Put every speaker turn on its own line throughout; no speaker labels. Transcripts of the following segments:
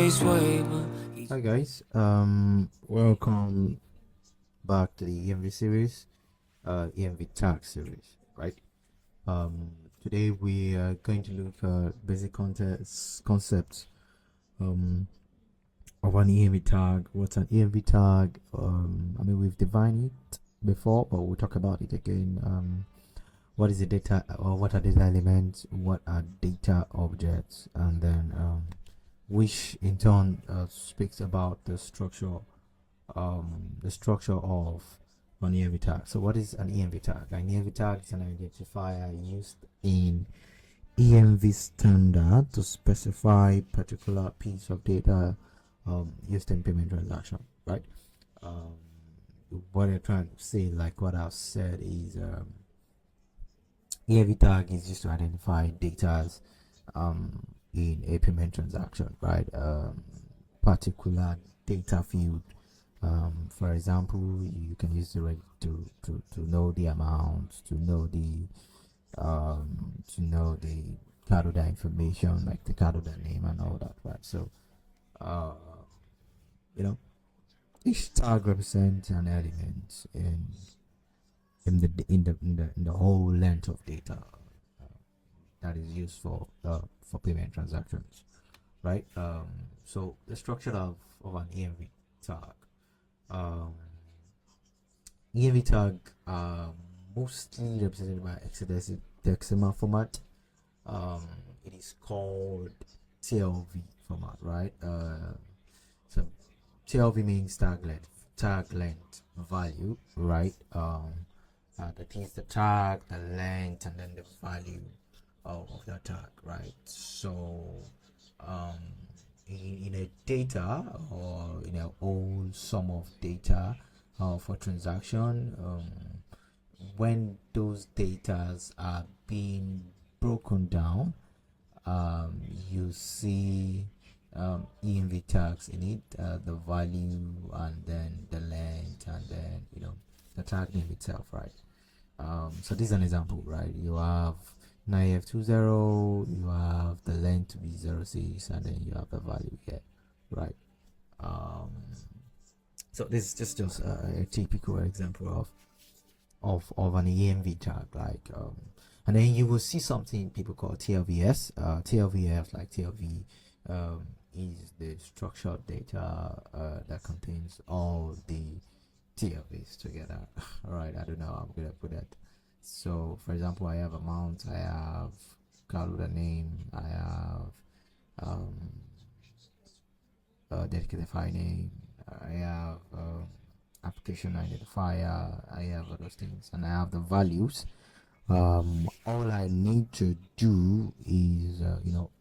this way, but
Hi guys, welcome back to the EMV series, EMV tag series, right? Today we are going to look at basic concepts of an EMV tag. What's an EMV tag? I mean, we've defined it before, but we'll talk about it again. What is the data, or what are data elements? What are data objects? And then which in turn speaks about the structure of an EMV tag. So what is an EMV tag? An EMV tag is an identifier used in EMV standard to specify particular piece of data used in payment transaction, right? What I'm trying to say, like what I've said, is EMV tag is used to identify data in a payment transaction, right? Particular data field. For example, you can use the rate to know the amount, to know the card holder information, like the card holder name and all that, right? So you know, each tag represents an element in the whole length of data that is used for payment transactions, right? So the structure of an EMV tag. EMV tag mostly represented by hexadecimal format. It is called TLV format, right? So TLV means tag length value, right? That is the tag, the length, and then the value of the tag, right? So in a data, or in a whole sum of data for transaction, when those datas are being broken down, you see EMV tags in it, the value, and then the length, and then the tag name itself, right? So this is an example, right? You have 9F20, you have the length to be 06, and then you have the value here, right? So this is just a typical example of an EMV tag, like and then you will see something people call TLVS. TLVS, like TLV, is the structured data that contains all the TLVs together. All right, I don't know how I'm gonna put that. So for example, I have amount, I have card holder name, I have dedicated file name, I have application identifier, I have all those things, and I have the values. All I need to do is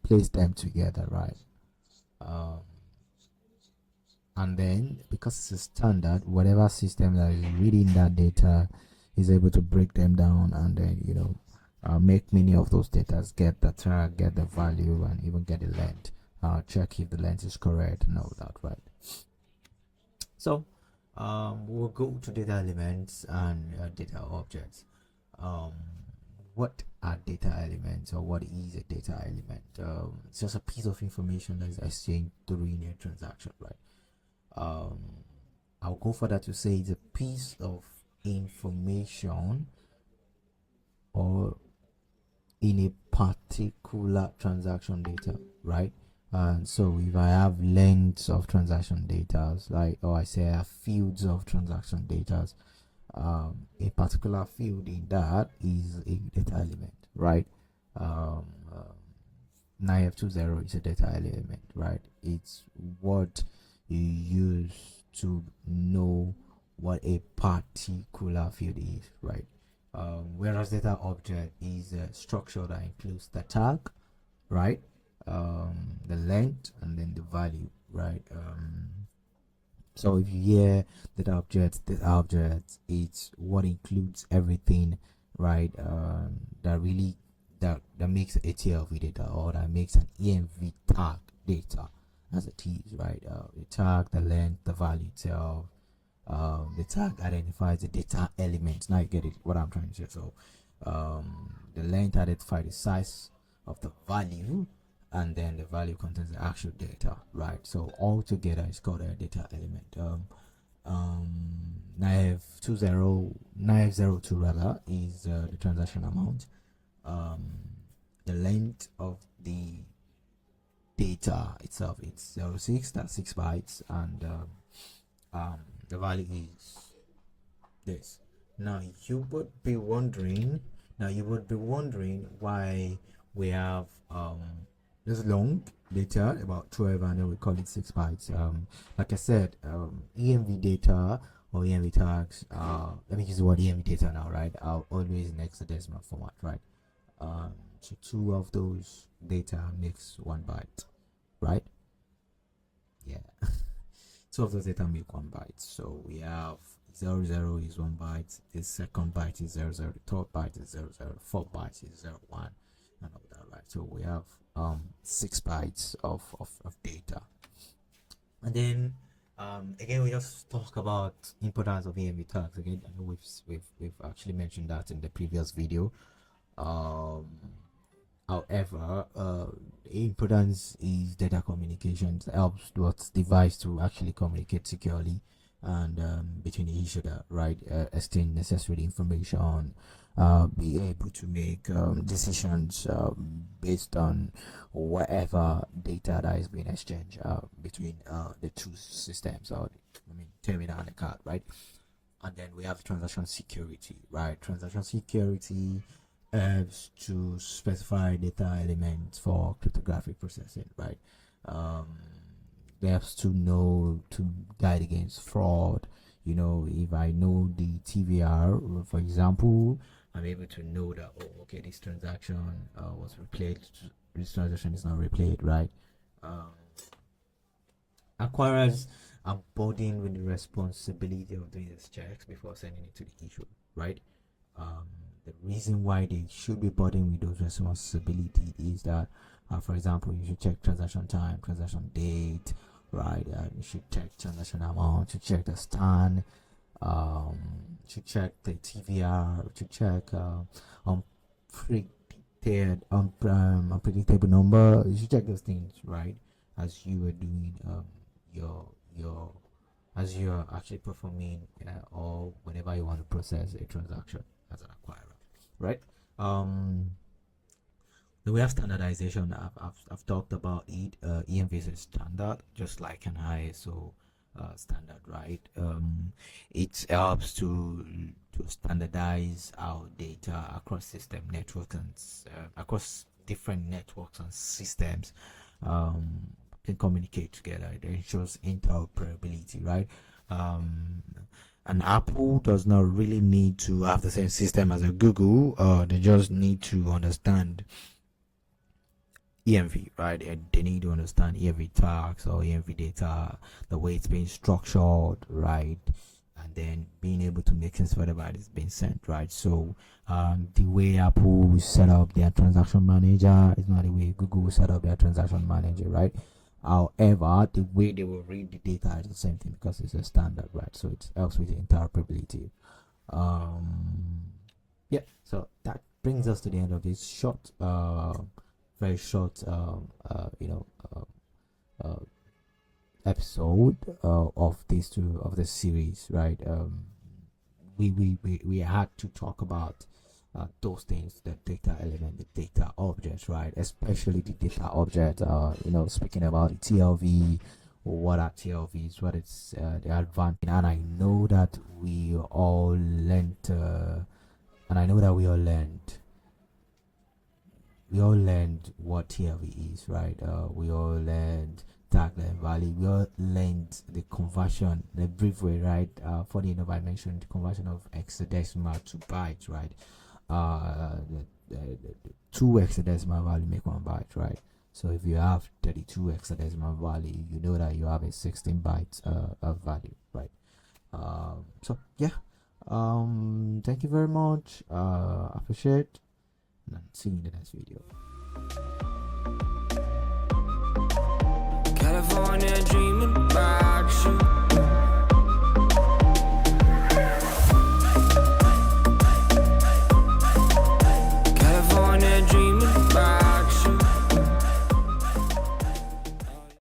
place them together, right? And then, because it's a standard, whatever system that is reading that data is able to break them down, and then make many of those data get the tag, get the value, and even get the length. Check if the length is correct and all that, right? So we'll go to data elements and data objects. What are data elements, or what is a data element? It's just a piece of information that is exchanged during a transaction, right? I'll go further to say it's a piece of information or in a particular transaction data, right? And so if I have lengths of transaction data, like, or I say I have fields of transaction data, a particular field in that is a data element, right? 9F20 is a data element, right? It's what you use to know what a particular field is, right? Whereas data object is a structure that includes the tag, right? The length, and then the value, right? So if you hear data object, it's what includes everything, right? That makes a TLV data, or that makes an EMV tag data as it is, right? The tag, the length, the value itself. The tag identifies the data element. Now you get it, what I'm trying to say. So the length identifies the size of the value, and then the value contains the actual data, right? So all together is called a data element. 902 rather is the transaction amount. The length of the data itself, it's 06, that's 6 bytes, and the value is this. Now you would be wondering why we have this long data, about 12, and then we call it 6 bytes. Like I said, EMV data or EMV tags, let me use the word EMV data now, right, are always in hexadecimal format, right? So 2 of those data makes 1 byte, right? Yeah. 2 of those data make 1 byte. So we have 00 is 1 byte, the second byte is 00, the third byte is 00, fourth byte is 01, and all that, right? So we have 6 bytes of data. And then again, we just talk about importance of EMV tags. Again, I know we've actually mentioned that in the previous video. However, the importance is data communication. It helps the device to actually communicate securely and between each other, right? Exchange necessary information, be able to make decisions based on whatever data that is being exchanged between the two systems, or terminal and the card, right? And then we have transaction security, right? Transaction security helps to specify data elements for cryptographic processing, right? They have to know to guide against fraud. You know, if I know the TVR, for example, I'm able to know that, oh, okay, this transaction was replayed, this transaction is not replayed, right? Acquirers are burdened with the responsibility of doing these checks before sending it to the issuer, right? The reason why they should be burdened with those responsibilities is that, for example, you should check transaction time, transaction date, right? You should check transaction amount, you check the stand, to check the TVR, to check unpredictable number. You should check those things, right? As you are doing as you are actually performing or whenever you want to process a transaction as an acquirer, right? We have standardization. I've talked about it. EMV is a standard, just like an ISO standard, right? It helps to standardize our data across system networks and across different networks and systems can communicate together. It ensures interoperability, right? And Apple does not really need to have the same system as a Google. They just need to understand EMV, right? They need to understand EMV tags or EMV data, the way it's being structured, right? And then being able to make sense of whatever is being sent, right? So the way Apple set up their transaction manager is not the way Google set up their transaction manager, right? However, the way they will read the data is the same thing because it's a standard, right? So it helps with interoperability. Yeah, so that brings us to the end of this short very short episode of this series, right? We had to talk about those things, the data element, the data objects, right? Especially the data object, speaking about the TLV, what are TLVs, what is the advantage. And I know that we all learned what TLV is, right? We all learned tagline value. We all learned the conversion, the brief way, right? Funny enough, I mentioned the conversion of hexadecimal to bytes, right? The 2 hexadecimal value make 1 byte, right? So if you have 32 hexadecimal value, you know that you have a 16 bytes of value, right? So yeah, thank you very much. Appreciate, and see you in the next video.
California dreaming about you.